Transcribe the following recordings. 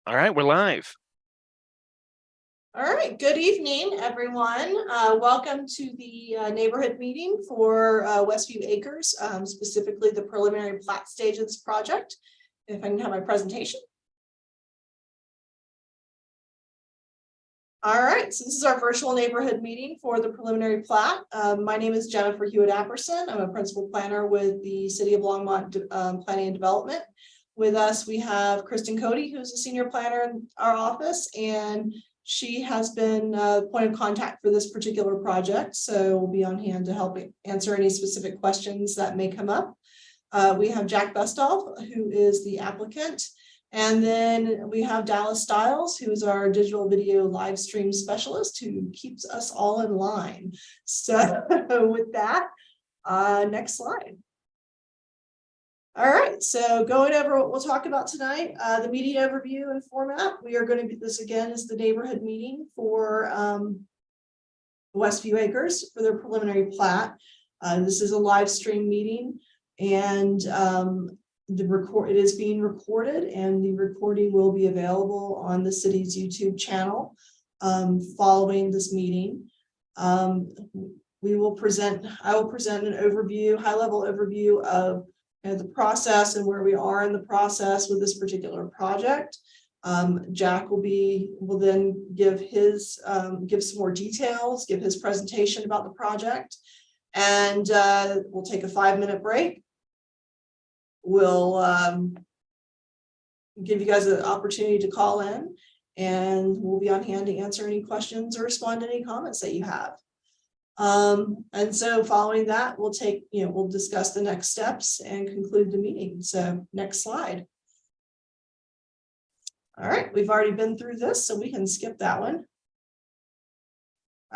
All right, we're live. All right, good evening, everyone. Welcome to the neighborhood meeting for Westview Acres, specifically the preliminary plat stages project. If I can have my presentation. All right, so this is our virtual neighborhood meeting for the preliminary plat. My name is Jennifer Hewitt-Apperson. I'm a principal planner with the City of Longmont Planning and Development. With us, we have Kristen Cody, who's a senior planner in our office, and she has been point of contact for this particular project, so we'll be on hand to help answer any specific questions that may come up. We have Jack Bestall, who is the applicant, and then we have Dallas Stiles, who is our digital video live stream specialist, who keeps us all in line. So with that, next slide. All right, so going over what we'll talk about tonight, the meeting overview and format. We are going to be, this again is the neighborhood meeting for Westview Acres for their preliminary plat. This is a live stream meeting, and it is being recorded, and the recording will be available on the city's YouTube channel following this meeting. I will present an overview, high-level overview of the process and where we are in the process with this particular project. Jack will then give some more details, give his presentation about the project, and we'll take a 5-minute break. We'll give you guys an opportunity to call in, and we'll be on hand to answer any questions or respond to any comments that you have. And so following that, we'll discuss the next steps and conclude the meeting. So next slide. All right, we've already been through this, so we can skip that one.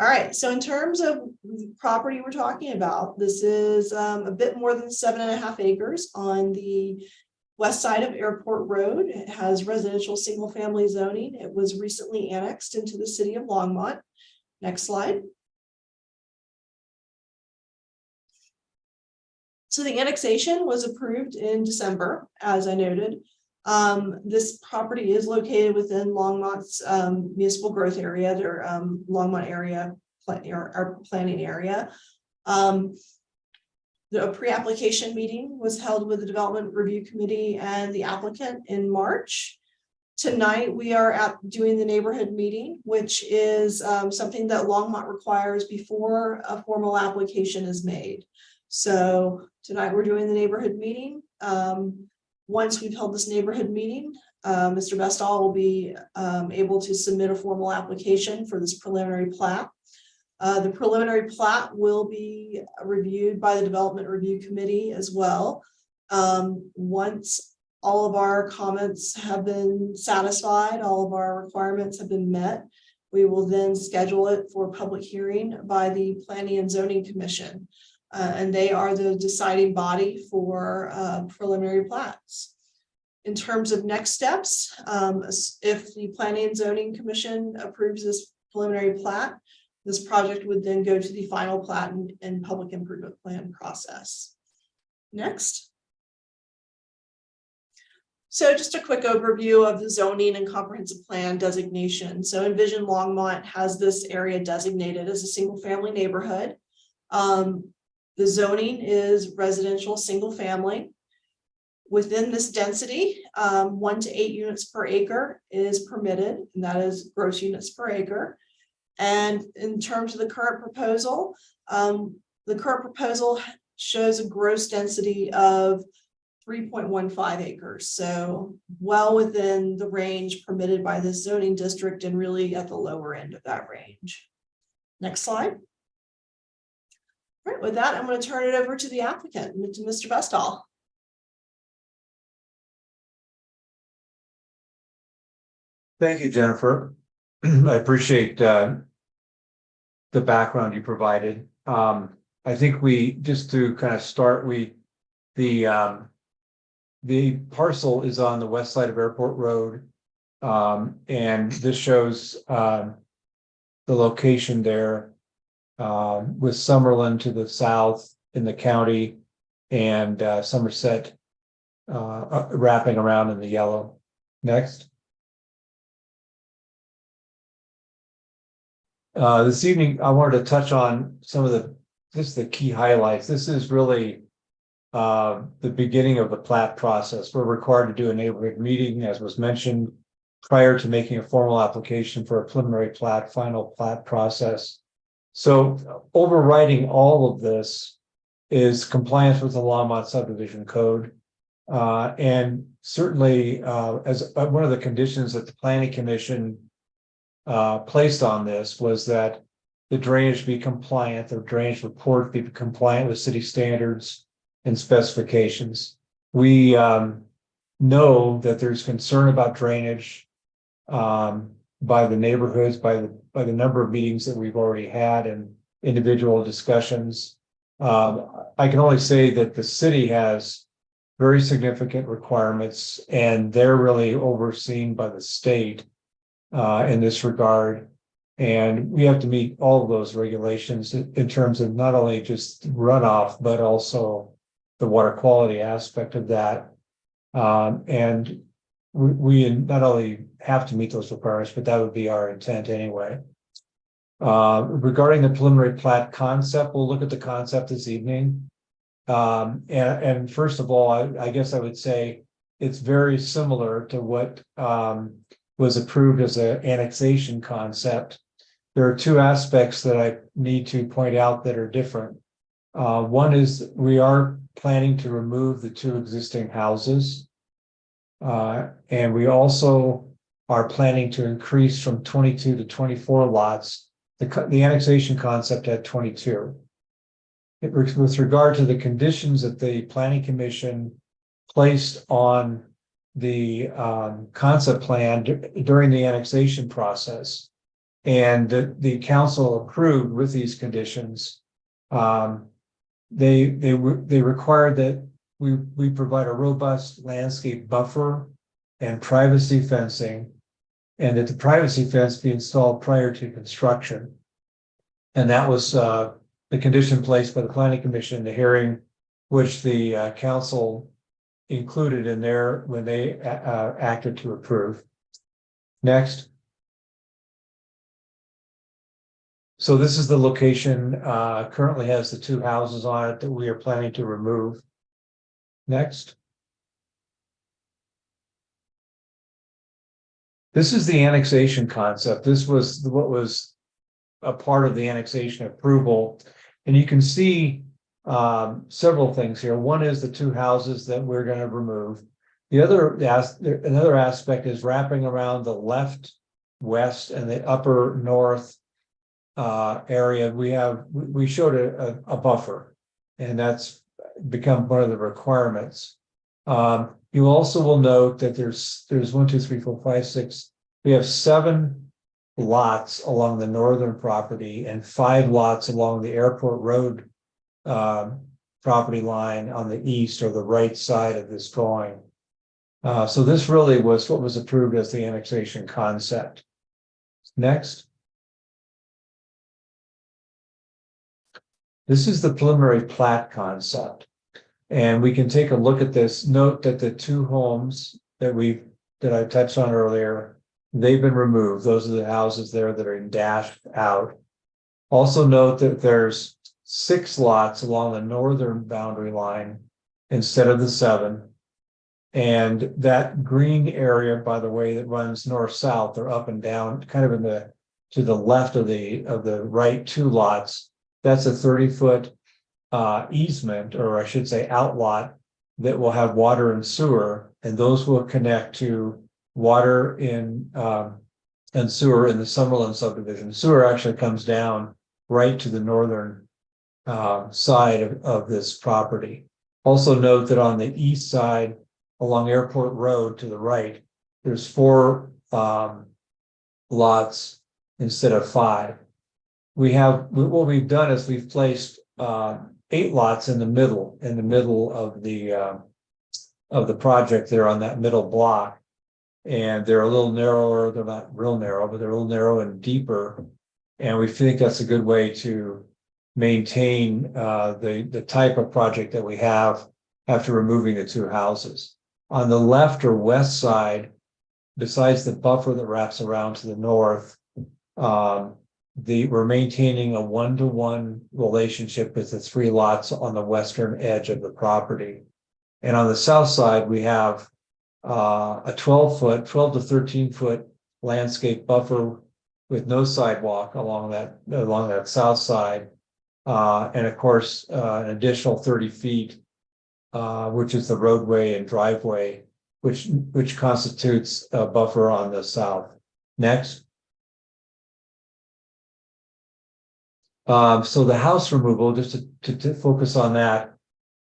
All right, so in terms of the property we're talking about, this is a bit more than 7.5 acres on the west side of Airport Road. It has residential single-family zoning. It was recently annexed into the city of Longmont. Next slide. So the annexation was approved in December, as I noted. This property is located within Longmont's municipal growth area, their Longmont area, our planning area. The pre-application meeting was held with the Development Review Committee and the applicant in March. Tonight, we are doing the neighborhood meeting, which is something that Longmont requires before a formal application is made. So tonight we're doing the neighborhood meeting. Once we've held this neighborhood meeting, Mr. Bestall will be able to submit a formal application for this preliminary plat. The preliminary plat will be reviewed by the Development Review Committee as well. Once all of our comments have been satisfied, all of our requirements have been met, we will then schedule it for public hearing by the Planning and Zoning Commission. And they are the deciding body for preliminary plats. In terms of next steps, if the Planning and Zoning Commission approves this preliminary plat, this project would then go to the final plat and public improvement plan process. Next. So just a quick overview of the zoning and comprehensive plan designation. So Envision Longmont has this area designated as a single-family neighborhood. The zoning is residential single family. Within this density, 1 to 8 units per acre is permitted, and that is gross units per acre. And in terms of the current proposal shows a gross density of 3.15 acres. So well within the range permitted by this zoning district and really at the lower end of that range. Next slide. All right, with that, I'm going to turn it over to the applicant, to Mr. Bestall. Thank you, Jennifer. I appreciate the background you provided. I think just to kind of start, the parcel is on the west side of Airport Road, and this shows the location there. With Summerlin to the south in the county, and Somerset wrapping around in the yellow. Next. This evening, I wanted to touch on some of the key highlights. This is really the beginning of the plat process. We're required to do a neighborhood meeting, as was mentioned, prior to making a formal application for a preliminary plat, final plat process. So overriding all of this is compliance with the Longmont subdivision code. And certainly as one of the conditions that the planning commission placed on this was that the drainage be compliant, the drainage report be compliant with city standards and specifications. We know that there's concern about drainage by the neighborhoods, by the number of meetings that we've already had and individual discussions. I can only say that the city has very significant requirements, and they're really overseen by the state in this regard. And we have to meet all of those regulations in terms of not only just runoff, but also the water quality aspect of that. And we not only have to meet those requirements, but that would be our intent anyway. Regarding the preliminary plat concept, we'll look at the concept this evening. And first of all, I guess I would say it's very similar to what was approved as an annexation concept. There are two aspects that I need to point out that are different. One is we are planning to remove the two existing houses. And we also are planning to increase from 22 to 24 lots. The annexation concept had 22. With regard to the conditions that the planning commission placed on the concept plan during the annexation process, and the council approved with these conditions, they required that we provide a robust landscape buffer and privacy fencing, and that the privacy fence be installed prior to construction. And that was the condition placed by the planning commission in the hearing, which the council included in there when they acted to approve. Next. So this is the location, currently has the two houses on it that we are planning to remove. Next. This is the annexation concept. This was what was a part of the annexation approval. And you can see several things here. One is the two houses that we're going to remove. Another aspect is wrapping around the left, west, and the upper north area. We showed a buffer, and that's become one of the requirements. You also will note that there's 1, 2, 3, 4, 5, 6. We have 7 lots along the northern property and 5 lots along the airport road property line on the east or the right side of this drawing. So this really was what was approved as the annexation concept. Next. This is the preliminary plat concept. And we can take a look at this. Note that the 2 homes that I touched on earlier, they've been removed. Those are the houses there that are dashed out. Also note that there's 6 lots along the northern boundary line instead of the 7. And that green area, by the way, that runs north-south or up and down, kind of to the left of the right 2 lots, that's a 30-foot easement, or I should say outlot, that will have water and sewer, and those will connect to water and sewer in the Summerlin subdivision. Sewer actually comes down right to the northern side of this property. Also note that on the east side, along Airport Road to the right, there's 4 lots instead of 5. What we've done is we've placed 8 lots in the middle of the project there on that middle block. And they're a little narrower. They're not real narrow, but they're a little narrow and deeper. And we think that's a good way to maintain the type of project that we have after removing the 2 houses. On the left or west side, besides the buffer that wraps around to the north, we're maintaining a 1-to-1 relationship with the 3 lots on the western edge of the property. And on the south side, we have a 12 to 13-foot landscape buffer with no sidewalk along that south side. And of course, an additional 30 feet, which is the roadway and driveway, which constitutes a buffer on the south. Next. So the house removal, just to focus on that,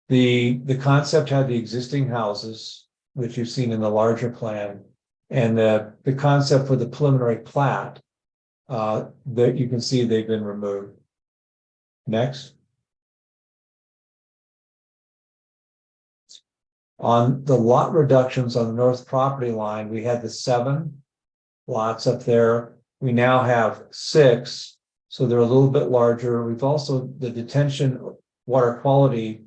the concept had the existing houses, which you've seen in the larger plan, and the concept for the preliminary plat, that you can see they've been removed. Next. On the lot reductions on the north property line, we had the 7 lots up there. We now have 6, so they're a little bit larger. We've also, the detention water quality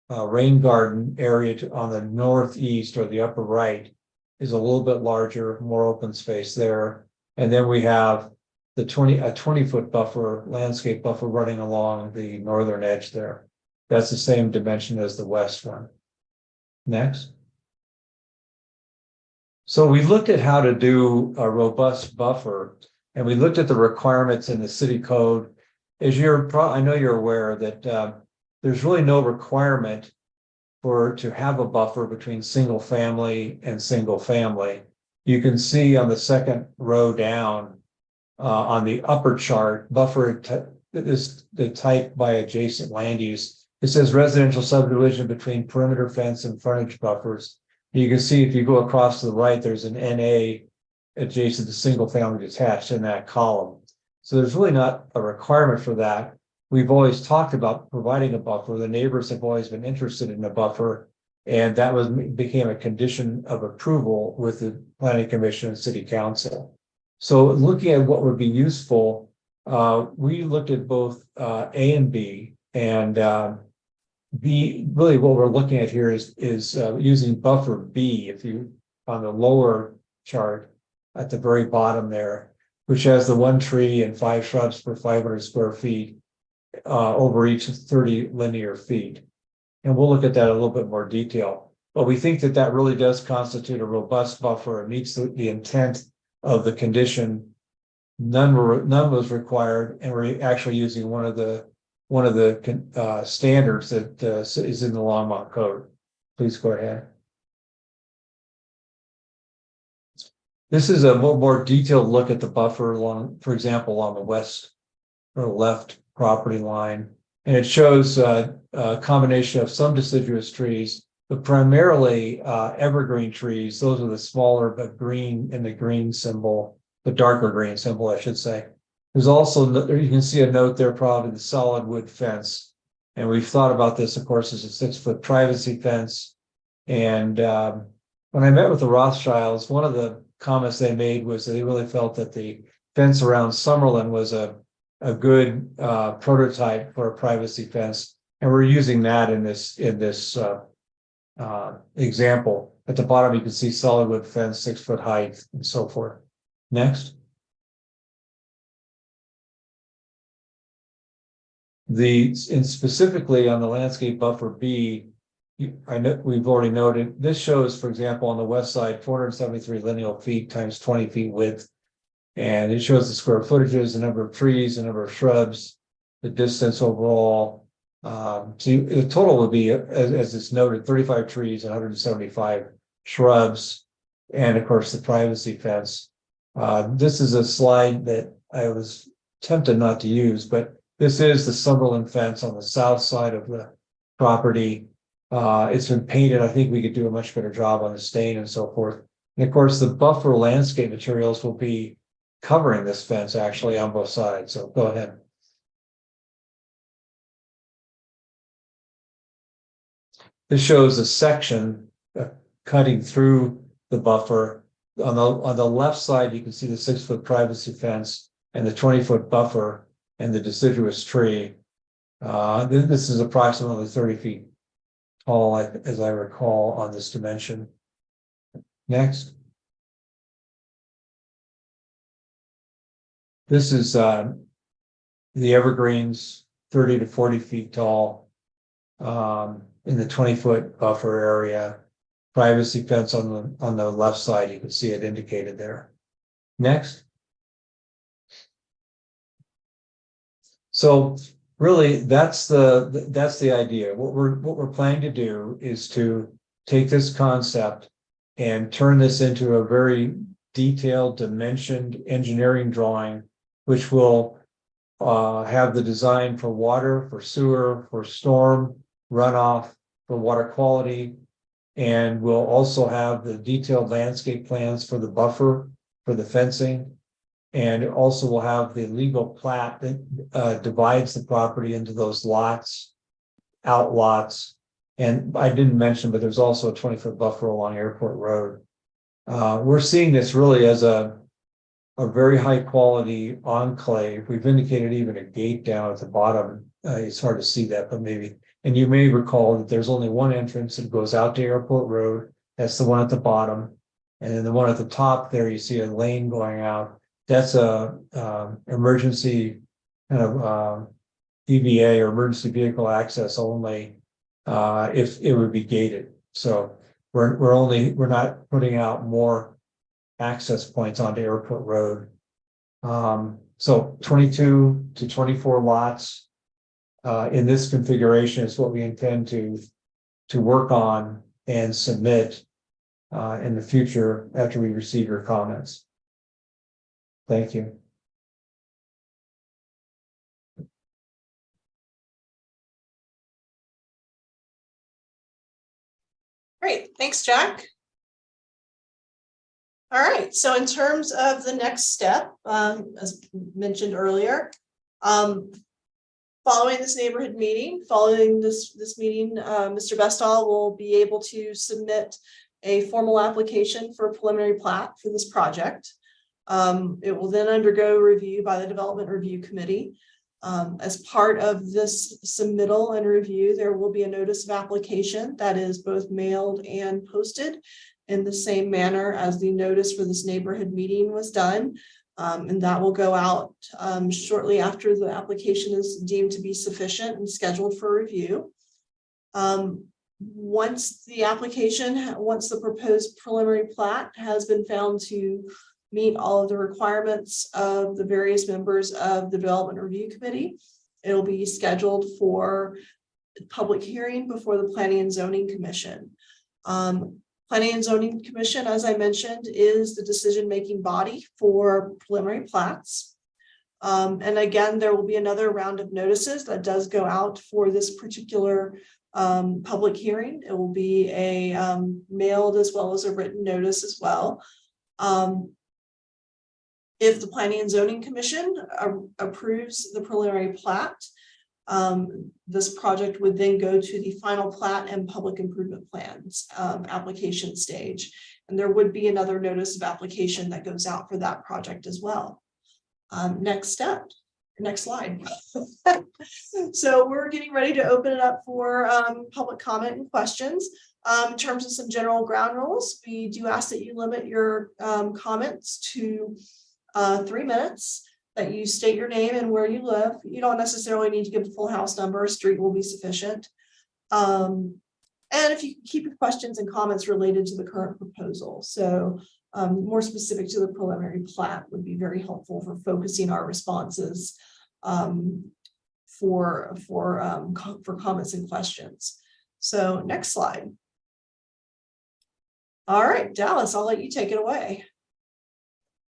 rain garden area on the northeast or the upper right is a little bit larger, more open space there. And then we have the 20-foot buffer, landscape buffer running along the northern edge there. That's the same dimension as the west one. Next. So we looked at how to do a robust buffer, and we looked at the requirements in the city code. As I know you're aware that there's really no requirement to have a buffer between single family and single family. You can see on the second row down on the upper chart, buffer is the type by adjacent land use. It says residential subdivision between perimeter fence and frontage buffers. You can see if you go across to the right, there's an NA adjacent to single family detached in that column. So there's really not a requirement for that. We've always talked about providing a buffer. The neighbors have always been interested in a buffer, and that became a condition of approval with the Planning Commission and City Council. So looking at what would be useful, we looked at both A and B, and B, really what we're looking at here is using buffer B, if you on the lower chart at the very bottom there, which has the 1 tree and 5 shrubs per 500 square feet over each 30 linear feet. And we'll look at that in a little bit more detail. But we think that that really does constitute a robust buffer and meets the intent of the condition. None was required, and we're actually using one of the standards that is in the Longmont Code. Please go ahead. This is a more detailed look at the buffer along, for example, on the west or left property line, and it shows a combination of some deciduous trees, but primarily evergreen trees. Those are the smaller but green in the green symbol, the darker green symbol, I should say. There's also, you can see a note there, probably the solid wood fence. And we've thought about this, of course, as a 6-foot privacy fence. And when I met with the Rothschilds, one of the comments they made was that they really felt that the fence around Summerlin was a good prototype for a privacy fence. And we're using that in this example. At the bottom, you can see solid wood fence, 6-foot height, and so forth. Next. And specifically on the landscape buffer B, I know we've already noted, this shows, for example, on the west side, 473 lineal feet times 20 feet width. And it shows the square footages, the number of trees, the number of shrubs, the distance overall. So the total would be, as it's noted, 35 trees, 175 shrubs, and of course the privacy fence. This is a slide that I was tempted not to use, but this is the Summerlin fence on the south side of the property. It's been painted. I think we could do a much better job on the stain and so forth. And of course, the buffer landscape materials will be covering this fence actually on both sides. So go ahead. This shows a section cutting through the buffer. On the left side, you can see the 6-foot privacy fence and the 20-foot buffer and the deciduous tree. This is approximately 30 feet tall, as I recall, on this dimension. Next. This is the evergreens 30 to 40 feet tall, in the 20-foot buffer area. Privacy fence on the left side, you can see it indicated there. Next. So really, that's the idea. What we're planning to do is to take this concept and turn this into a very detailed, dimensioned engineering drawing, which will have the design for water, for sewer, for storm runoff, for water quality, and we'll also have the detailed landscape plans for the buffer, for the fencing. And also we'll have the legal plat that divides the property into those lots, outlots. And I didn't mention, but there's also a 20-foot buffer along Airport Road. We're seeing this really as a very high quality enclave. We've indicated even a gate down at the bottom. It's hard to see that, but maybe. And you may recall that there's only one entrance that goes out to Airport Road. That's the one at the bottom. And then the one at the top there, you see a lane going out. That's a emergency kind of EVA or emergency vehicle access only, if it would be gated. So we're not putting out more access points onto Airport Road. So 22 to 24 lots in this configuration is what we intend to work on and submit in the future after we receive your comments. Thank you. Great, thanks, Jack. All right, so in terms of the next step, as mentioned earlier, following this neighborhood meeting, this meeting, Mr. Bestall will be able to submit a formal application for a preliminary plat for this project. It will then undergo review by the Development Review Committee. As part of this submittal and review, there will be a notice of application that is both mailed and posted in the same manner as the notice for this neighborhood meeting was done. And that will go out shortly after the application is deemed to be sufficient and scheduled for review. Once the proposed preliminary plat has been found to meet all of the requirements of the various members of the Development Review Committee, it'll be scheduled for public hearing before the Planning and Zoning Commission. Planning and Zoning Commission, as I mentioned, is the decision-making body for preliminary plats. And again, there will be another round of notices that does go out for this particular public hearing. It will be a mailed as well as a written notice as well. If the Planning and Zoning Commission approves the preliminary plat, this project would then go to the final plat and public improvement plans application stage. And there would be another notice of application that goes out for that project as well. Next slide. So we're getting ready to open it up for public comment and questions. In terms of some general ground rules, we do ask that you limit your comments to 3 minutes, that you state your name and where you live. You don't necessarily need to give the full house number, a street will be sufficient. And if you keep your questions and comments related to the current proposal. So more specific to the preliminary plat would be very helpful for focusing our responses for comments and questions. So next slide. All right, Dallas, I'll let you take it away.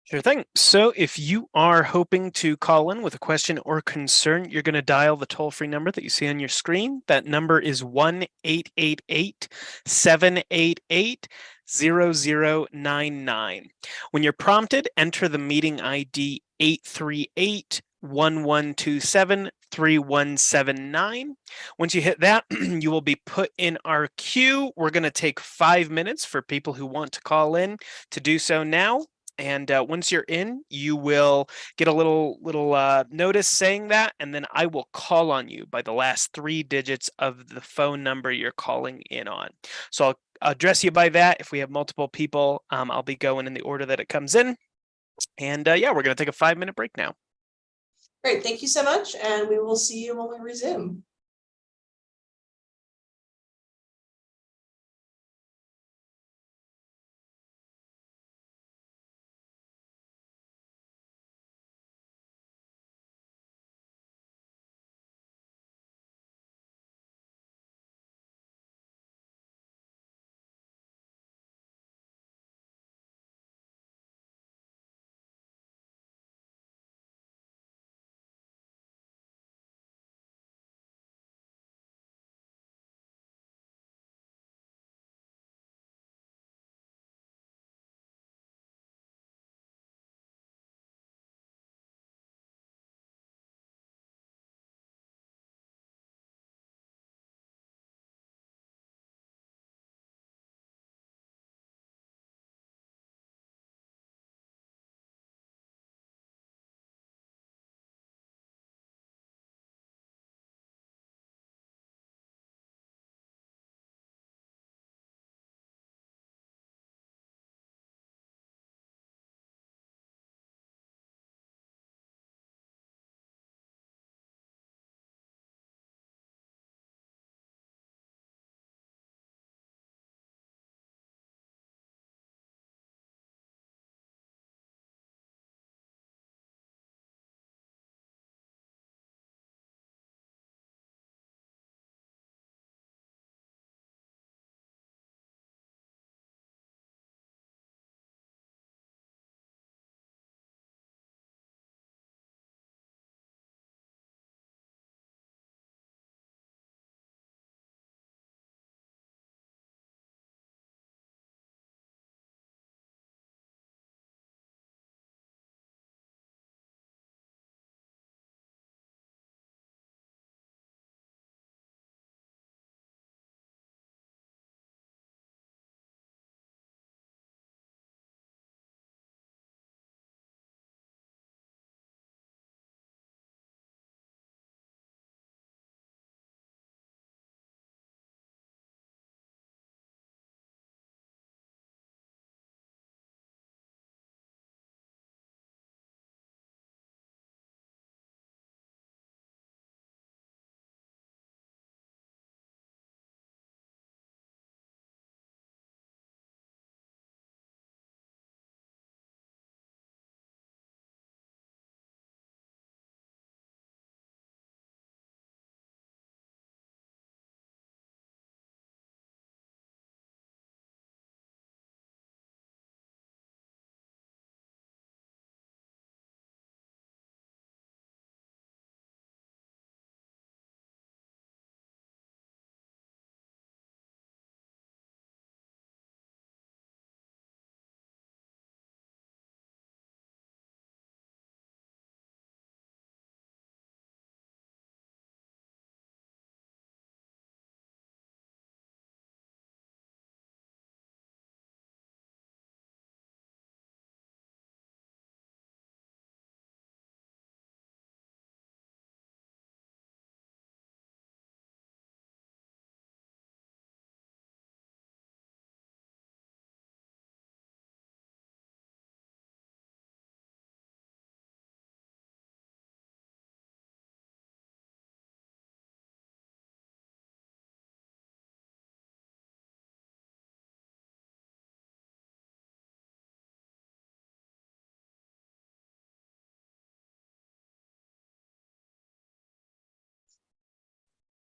Sure thing. So if you are hoping to call in with a question or concern, you're going to dial the toll-free number that you see on your screen. That number is 1-888-788-0099. When you're prompted, enter the meeting ID 838-1127-3179. Once you hit that, you will be put in our queue. We're going to take 5 minutes for people who want to call in to do so now. And once you're in, you will get a little notice saying that, and then I will call on you by the last 3 digits of the phone number you're calling in on. So I'll address you by that. If we have multiple people, I'll be going in the order that it comes in. And yeah, we're going to take a 5-minute break now. Great, thank you so much, and we will see you when we resume.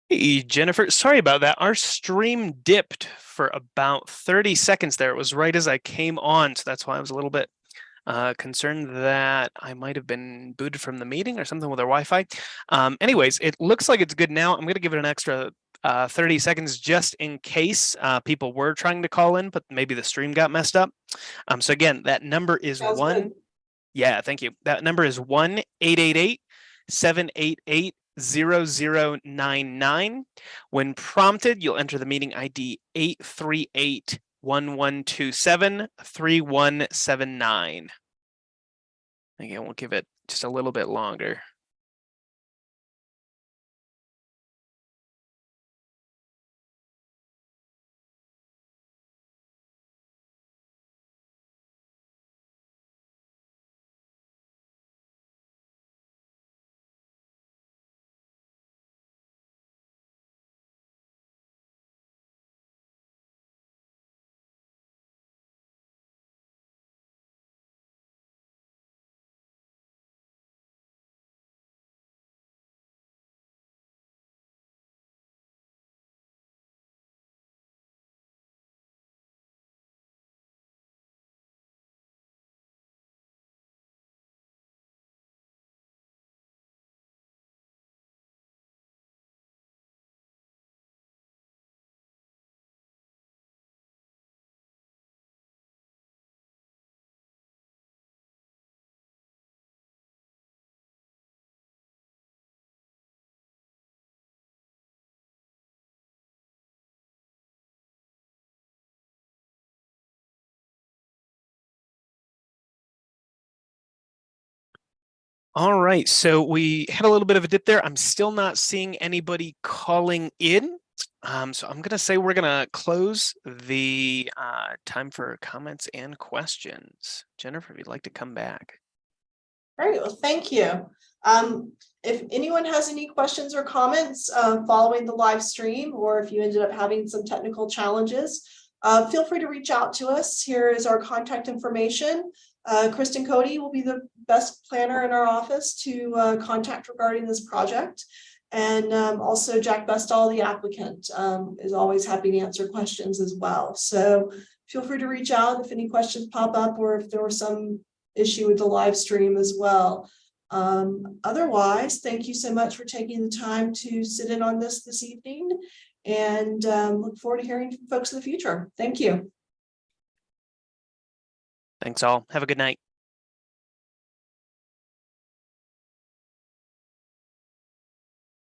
Hey, Jennifer, sorry about that. Our stream dipped for about 30 seconds there. It was right as I came on, so that's why I was a little bit concerned that I might have been booted from the meeting or something with our Wi-Fi. Anyways, it looks like it's good now. I'm going to give it an extra 30 seconds just in case people were trying to call in, but maybe the stream got messed up. So again, that number is Sounds good. Yeah, thank you. That number is 1-888-788-0099. When prompted, you'll enter the meeting ID 838-1127-3179. Again, we'll give it just a little bit longer. All right, so we had a little bit of a dip there. I'm still not seeing anybody calling in. So I'm gonna say we're gonna close the time for comments and questions. Jennifer, if you'd like to come back. All right, well, thank you. If anyone has any questions or comments following the live stream, or if you ended up having some technical challenges, feel free to reach out to us. Here is our contact information. Kristen Cody will be the best planner in our office to contact regarding this project. And also Jack Bestall, the applicant, is always happy to answer questions as well. So feel free to reach out if any questions pop up, or if there was some issue with the live stream as well. Otherwise, thank you so much for taking the time to sit in on this evening, and look forward to hearing from folks in the future. Thank you. Thanks all. Have a good night.